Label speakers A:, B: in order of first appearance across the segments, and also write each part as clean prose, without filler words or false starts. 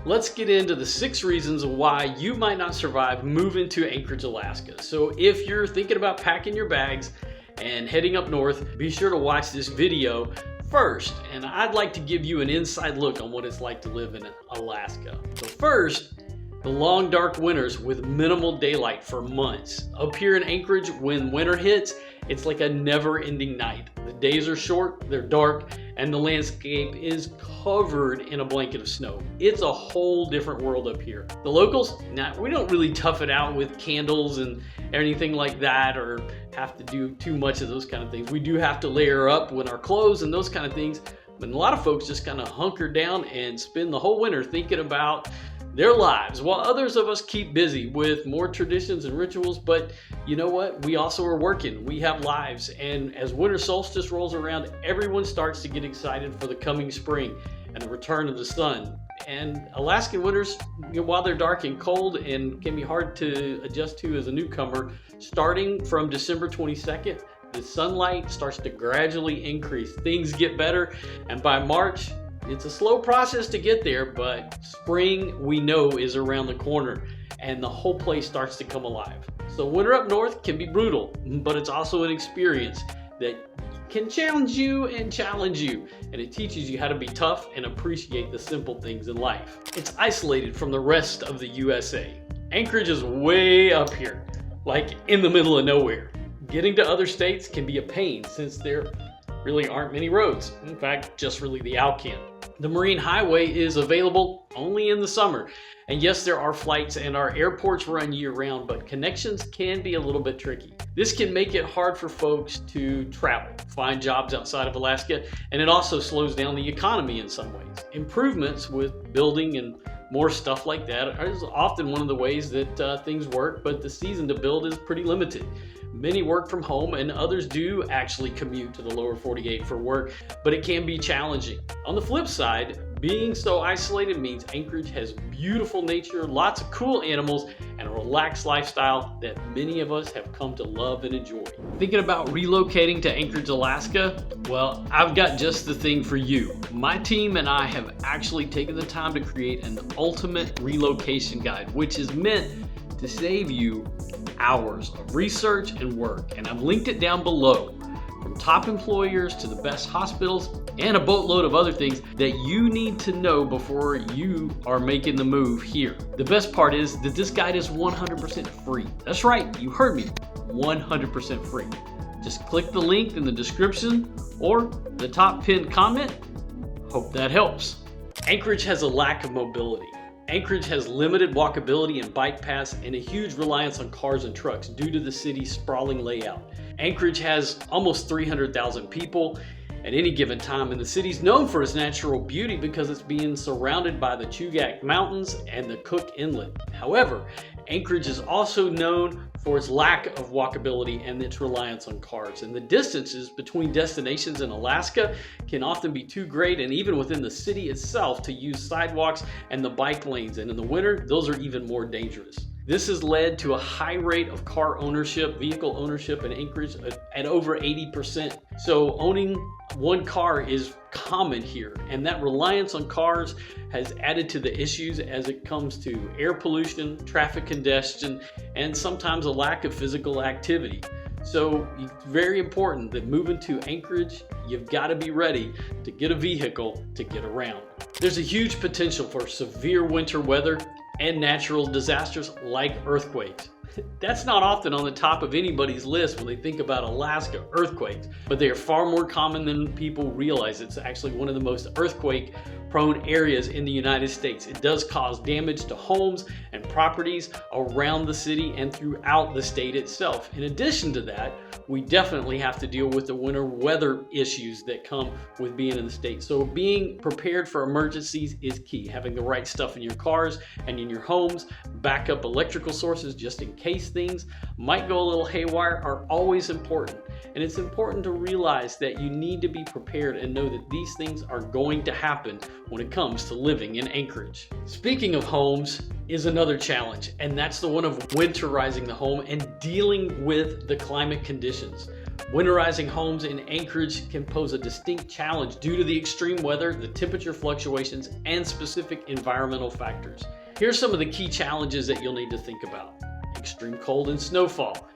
A: let's get into the 6 reasons why you might not survive moving to Anchorage, Alaska. So if you're thinking about packing your bags and heading up north, be sure to watch this video first. And I'd like to give you an inside look on what it's like to live in Alaska. So first, the long dark winters with minimal daylight for months. Up here in Anchorage, when winter hits, it's like a never-ending night. The days are short, they're dark, and the landscape is covered in a blanket of snow. It's a whole different world up here. The locals, we don't really tough it out with candles and anything like that, or have to do too much of those kind of things. We do have to layer up with our clothes and those kind of things, but a lot of folks just kind of hunker down and spend the whole winter thinking about their lives, while others of us keep busy with more traditions and rituals. But you know what? We also are working. We have lives. And as winter solstice rolls around, everyone starts to get excited for the coming spring and the return of the sun. And Alaskan winters, while they're dark and cold and can be hard to adjust to as a newcomer, starting from December 22nd, the sunlight starts to gradually increase. Things get better, and by March, it's a slow process to get there, but spring we know is around the corner and the whole place starts to come alive. So winter up north can be brutal, but it's also an experience that can challenge you, and it teaches you how to be tough and appreciate the simple things in life. It's isolated from the rest of the USA. Anchorage is way up here, like in the middle of nowhere. Getting to other states can be a pain since there really aren't many roads. In fact, just really the Alcan. The Marine Highway is available only in the summer. And yes, there are flights and our airports run year round, but connections can be a little bit tricky. This can make it hard for folks to travel, find jobs outside of Alaska, and it also slows down the economy in some ways. Improvements with building and more stuff like that is often one of the ways that things work, but the season to build is pretty limited. Many work from home and others do actually commute to the lower 48 for work, but it can be challenging. On the flip side, being so isolated means Anchorage has beautiful nature, lots of cool animals, and a relaxed lifestyle that many of us have come to love and enjoy. Thinking about relocating to Anchorage, Alaska? Well, I've got just the thing for you. My team and I have actually taken the time to create an ultimate relocation guide, which is meant to save you hours of research and work, and I've linked it down below. From top employers to the best hospitals and a boatload of other things that you need to know before you are making the move here. The best part is that this guide is 100% free. That's right, you heard me, 100% free. Just click the link in the description or the top pinned comment. Hope that helps. Anchorage has a lack of mobility. Anchorage has limited walkability and bike paths and a huge reliance on cars and trucks due to the city's sprawling layout. Anchorage has almost 300,000 people at any given time, and the city's known for its natural beauty because it's being surrounded by the Chugach Mountains and the Cook Inlet. However, Anchorage is also known for its lack of walkability and its reliance on cars. And the distances between destinations in Alaska can often be too great, and even within the city itself, to use sidewalks and the bike lanes. And in the winter, those are even more dangerous. This has led to a high rate of car ownership, vehicle ownership in Anchorage at over 80%. So owning one car is common here, and that reliance on cars has added to the issues as it comes to air pollution, traffic congestion, and sometimes a lack of physical activity. So it's very important that moving to Anchorage, you've got to be ready to get a vehicle to get around. There's a huge potential for severe winter weather and natural disasters like earthquakes. That's not often on the top of anybody's list when they think about Alaska, earthquakes, but they are far more common than people realize. It's actually one of the most earthquake-prone areas in the United States. It does cause damage to homes and properties around the city and throughout the state itself. In addition to that, we definitely have to deal with the winter weather issues that come with being in the state. So being prepared for emergencies is key. Having the right stuff in your cars and in your homes, backup electrical sources just in case things might go a little haywire are always important. And it's important to realize that you need to be prepared and know that these things are going to happen when it comes to living in Anchorage. Speaking of homes is another challenge, and that's the one of winterizing the home and dealing with the climate conditions. Winterizing homes in Anchorage can pose a distinct challenge due to the extreme weather, the temperature fluctuations, and specific environmental factors. Here's some of the key challenges that you'll need to think about. Extreme cold and snowfall.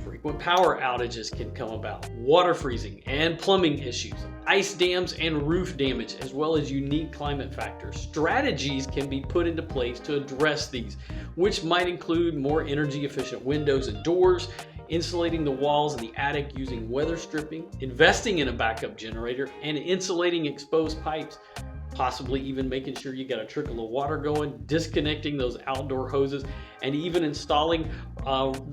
A: Frequent power outages can come about. Water freezing and plumbing issues. Ice dams and roof damage, as well as unique climate factors. Strategies can be put into place to address these, which might include more energy efficient windows and doors, insulating the walls in the attic using weather stripping, investing in a backup generator, and insulating exposed pipes, possibly even making sure you got a trickle of water going, disconnecting those outdoor hoses, and even installing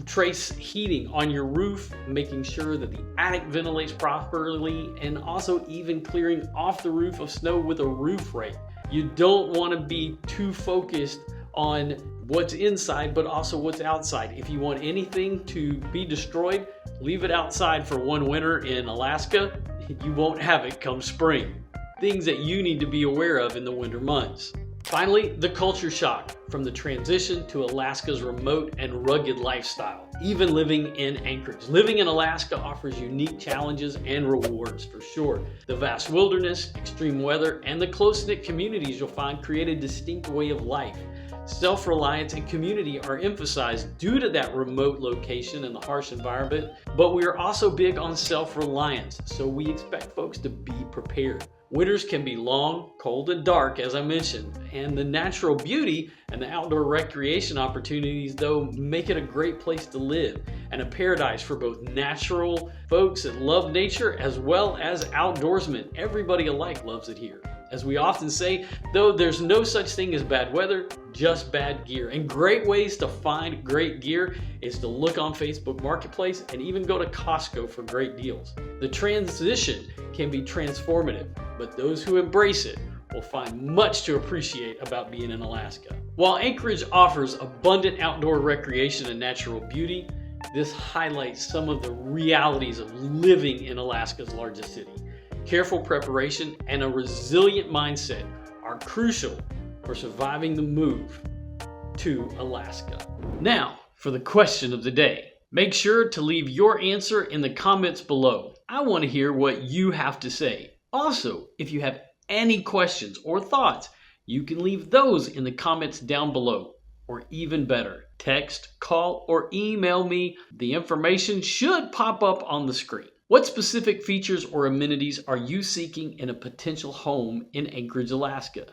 A: trace heating on your roof, making sure that the attic ventilates properly, and also even clearing off the roof of snow with a roof rake. You don't want to be too focused on what's inside, but also what's outside. If you want anything to be destroyed, leave it outside for one winter in Alaska. You won't have it come spring. Things that you need to be aware of in the winter months. Finally, the culture shock from the transition to Alaska's remote and rugged lifestyle, even living in Anchorage. Living in Alaska offers unique challenges and rewards for sure. The vast wilderness, extreme weather, and the close-knit communities you'll find create a distinct way of life. Self-reliance and community are emphasized due to that remote location and the harsh environment, but we are also big on self-reliance, so we expect folks to be prepared. Winters can be long, cold, and dark, as I mentioned, and the natural beauty and the outdoor recreation opportunities, though, make it a great place to live and a paradise for both natural folks that love nature as well as outdoorsmen. Everybody alike loves it here. As we often say, though, there's no such thing as bad weather, just bad gear. And great ways to find great gear is to look on Facebook Marketplace and even go to Costco for great deals. The transition can be transformative, but those who embrace it will find much to appreciate about being in Alaska. While Anchorage offers abundant outdoor recreation and natural beauty, this highlights some of the realities of living in Alaska's largest city. Careful preparation and a resilient mindset are crucial for surviving the move to Alaska. Now, for the question of the day. Make sure to leave your answer in the comments below. I want to hear what you have to say. Also, if you have any questions or thoughts, you can leave those in the comments down below. Or even better, text, call, or email me. The information should pop up on the screen. What specific features or amenities are you seeking in a potential home in Anchorage, Alaska?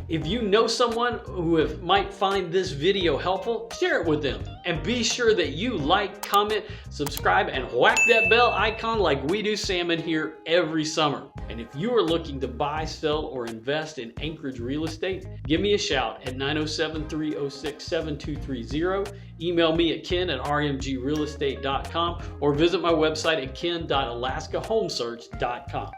A: If you know someone who might find this video helpful, share it with them. And be sure that you like, comment, subscribe, and whack that bell icon like we do Salmon here every summer. And if you are looking to buy, sell, or invest in Anchorage real estate, give me a shout at 907-306-7230. Email me at ken@rmgrealestate.com or visit my website at ken.alaskahomesearch.com.